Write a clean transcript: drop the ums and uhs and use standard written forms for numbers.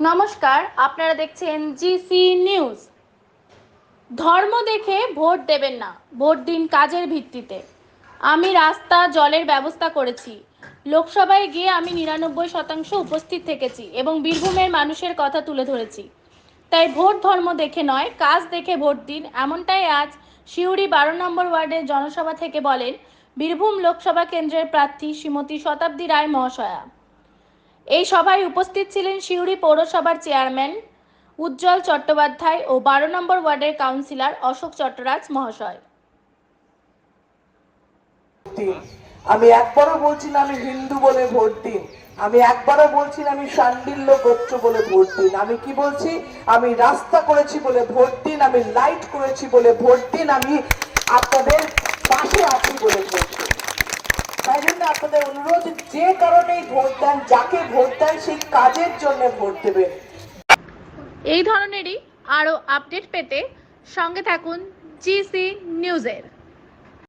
নমস্কার, আপনারা দেখছেন জিসি নিউজ। ধর্ম দেখে ভোট দেবেন না, ভোট দিন কাজের ভিত্তিতে। আমি রাস্তা জলের ব্যবস্থা করেছি। লোকসভায় গিয়ে আমি 99% উপস্থিত থেকেছি এবং বীরভূমের মানুষের কথা তুলে ধরেছি। তাই ভোট ধর্ম দেখে নয়, কাজ দেখে ভোট দিন, এমনটাই আজ সিউড়ি 12 নম্বর ওয়ার্ডের জনসভা থেকে বলেন বীরভূম লোকসভা কেন্দ্রের প্রার্থী শ্রীমতী শতাব্দী রায় মহাশয়া। এই সভায় উপস্থিত ছিলেন সিউড়ি পৌরসভার চেয়ারম্যান উজ্জ্বল চট্টোপাধ্যায় ও 12 নম্বর ওয়ার্ডের কাউন্সিলর অশোক চট্টরাজ মহাশয়। আমি একবারও বলছি না আমি হিন্দু বলে ভোট দিন, আমি একবারও বলছি না আমি শাণ্ডিল্য গোত্র বলে ভোট দিন। আমি কি বলছি, আমি রাস্তা করেছি বলে ভোট দিন, আমি লাইট করেছি বলে ভোট দিন, আমি আপনাদের পাশে আছি বলে ভোট দিন। তাই জন্য আপনাদের অনুরোধ, যে কারণেই ভোট দেন, যাকে ভোট দেন সেই কাজের জন্য ভোট দেবেন। এই ধরনেরই আরো আপডেট পেতে সঙ্গে থাকুন জিসি নিউজের।